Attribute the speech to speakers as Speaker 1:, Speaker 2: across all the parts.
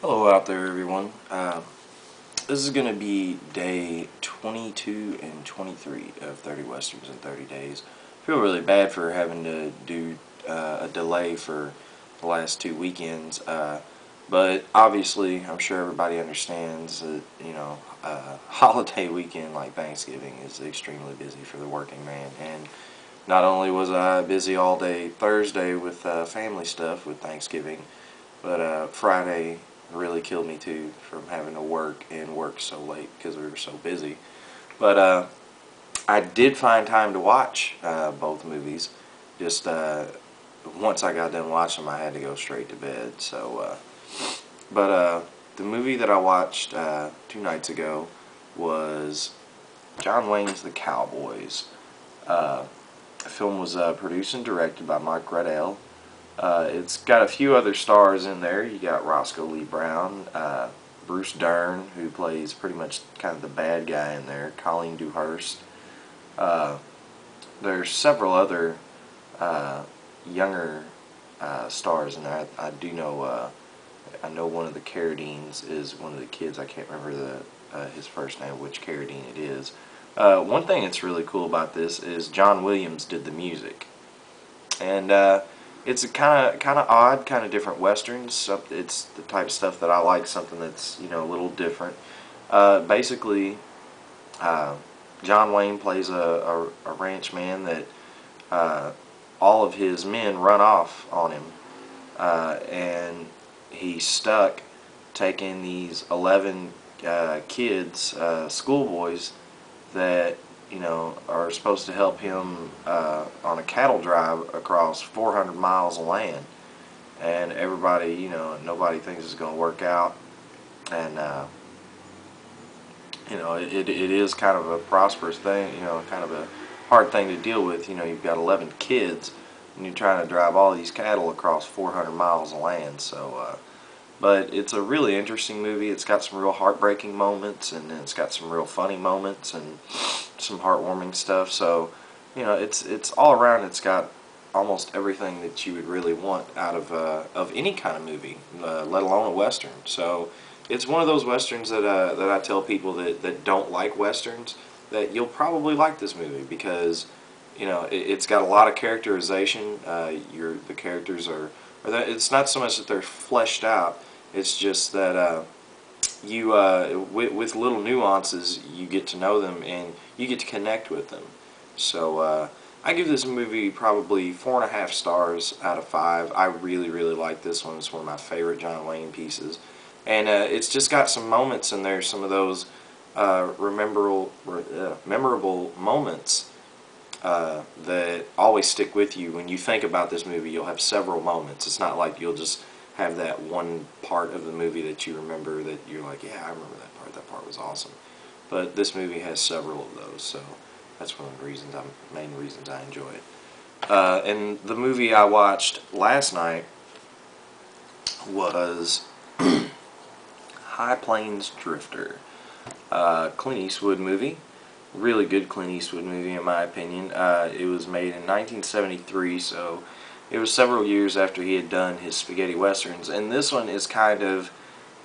Speaker 1: Hello out there, everyone. This is going to be day 22 and 23 of 30 Westerns in 30 days. I feel really bad for having to do a delay for the last two weekends, but obviously I'm sure everybody understands that, holiday weekend like Thanksgiving is extremely busy for the working man. And not only was I busy all day Thursday with family stuff with Thanksgiving, but Friday really killed me too from having to work and work so late because we were so busy. But I did find time to watch both movies. Just once I got done watching them, I had to go straight to bed. But the movie that I watched 2 nights ago was John Wayne's The Cowboys. The film was produced and directed by Mike Gradell. It's got a few other stars in there. You got Roscoe Lee Brown, Bruce Dern, who plays pretty much kind of the bad guy in there, Colleen Dewhurst. Uh, there's several other younger stars in there. I do know. I know one of the Carradines is one of the kids. I can't remember his first name, which Carradine it is. One thing that's really cool about this is John Williams did the music, and it's a kind of odd, kind of different westerns. So it's the type of stuff that I like, something that's a little different. Basically, John Wayne plays a ranch man that all of his men run off on him, and he's stuck taking these 11 kids, schoolboys, that are supposed to help him on a cattle drive across 400 miles of land, and everybody, nobody thinks it's going to work out, and it is kind of a prosperous thing, kind of a hard thing to deal with. You've got 11 kids, and you're trying to drive all these cattle across 400 miles of land, so but it's a really interesting movie. It's got some real heartbreaking moments, and then it's got some real funny moments and some heartwarming stuff. So, it's all around. It's got almost everything that you would really want out of any kind of movie, let alone a western. So, it's one of those westerns that I tell people that don't like westerns that you'll probably like this movie because it's got a lot of characterization. The characters are it's not so much that they're fleshed out. It's just that with little nuances, you get to know them and you get to connect with them. So I give this movie probably 4.5 stars out of 5. I really, really like this one. It's one of my favorite John Wayne pieces, and it's just got some moments in there. Some of those memorable moments that always stick with you. When you think about this movie, you'll have several moments. It's not like you'll just have that one part of the movie that you remember that you're like, yeah, I remember that part. That part was awesome. But this movie has several of those, so that's one of the main reasons I enjoy it. And the movie I watched last night was High Plains Drifter, Clint Eastwood movie. Really good Clint Eastwood movie in my opinion. It was made in 1973, so it was several years after he had done his spaghetti westerns, and this one is kind of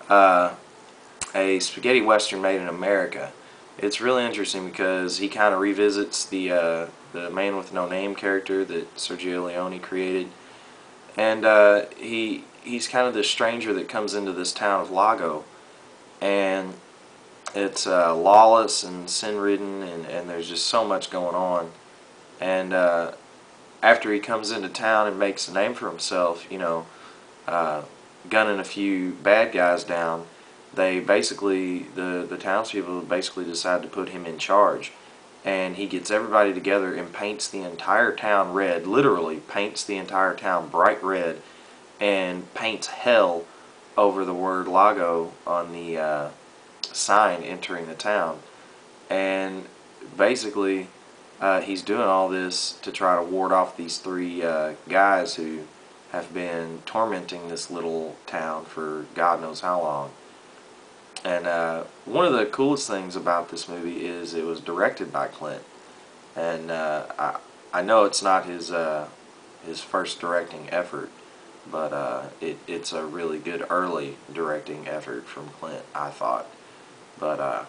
Speaker 1: a spaghetti western made in America. It's really interesting because he kind of revisits the Man with No Name character that Sergio Leone created, and he's kind of this stranger that comes into this town of Lago, and it's lawless and sin-ridden, and there's just so much going on. And after he comes into town and makes a name for himself, gunning a few bad guys down, they basically, the townspeople basically decide to put him in charge. And he gets everybody together and paints the entire town red, literally paints the entire town bright red, and paints hell over the word Lago on the sign entering the town. And basically he's doing all this to try to ward off these three guys who have been tormenting this little town for God knows how long. And one of the coolest things about this movie is it was directed by Clint, and I know it's not his first directing effort, but it's a really good early directing effort from Clint, I thought. But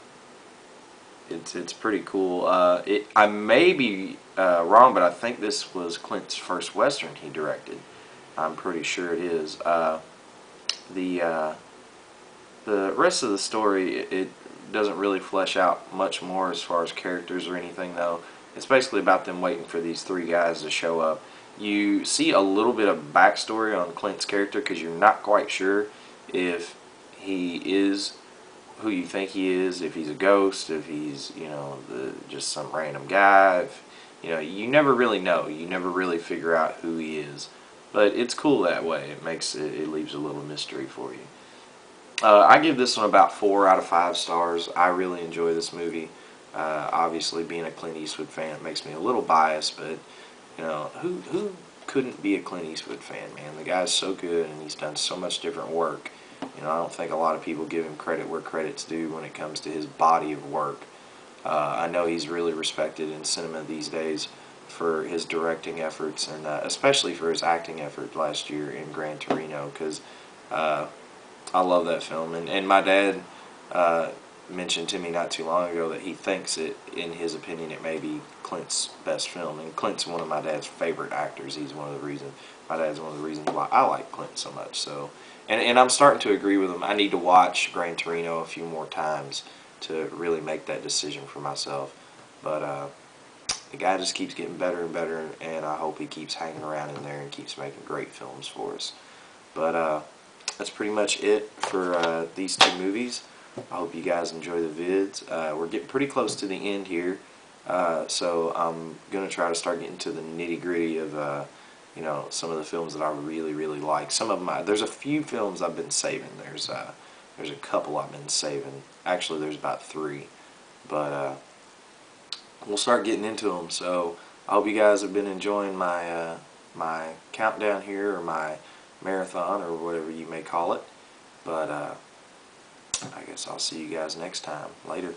Speaker 1: it's pretty cool. I may be wrong, but I think this was Clint's first Western he directed. I'm pretty sure it is. The uh, the rest of the story, it doesn't really flesh out much more as far as characters or anything, though. It's basically about them waiting for these three guys to show up. You see a little bit of backstory on Clint's character because you're not quite sure if he is who you think he is, if he's a ghost, if he's, just some random guy. You never really know. You never really figure out who he is. But it's cool that way. It leaves a little mystery for you. I give this one about 4 out of 5 stars. I really enjoy this movie. Obviously, being a Clint Eastwood fan, it makes me a little biased, but who couldn't be a Clint Eastwood fan, man? The guy's so good, and he's done so much different work. I don't think a lot of people give him credit where credit's due when it comes to his body of work. I know he's really respected in cinema these days for his directing efforts, and especially for his acting effort last year in Gran Torino, because I love that film. And my dad mentioned to me not too long ago that he thinks it, in his opinion, it may be Clint's best film. And Clint's one of my dad's favorite actors. My dad's one of the reasons why I like Clint so much. So, and I'm starting to agree with him. I need to watch Gran Torino a few more times to really make that decision for myself. But the guy just keeps getting better and better, and I hope he keeps hanging around in there and keeps making great films for us. But that's pretty much it for these two movies. I hope you guys enjoy the vids. We're getting pretty close to the end here, so I'm going to try to start getting to the nitty-gritty of some of the films that I really, really like. Some of them, there's a few films I've been saving. There's a couple I've been saving. Actually, there's about 3, but we'll start getting into them. So I hope you guys have been enjoying my countdown here, or my marathon, or whatever you may call it. But I guess I'll see you guys next time. Later.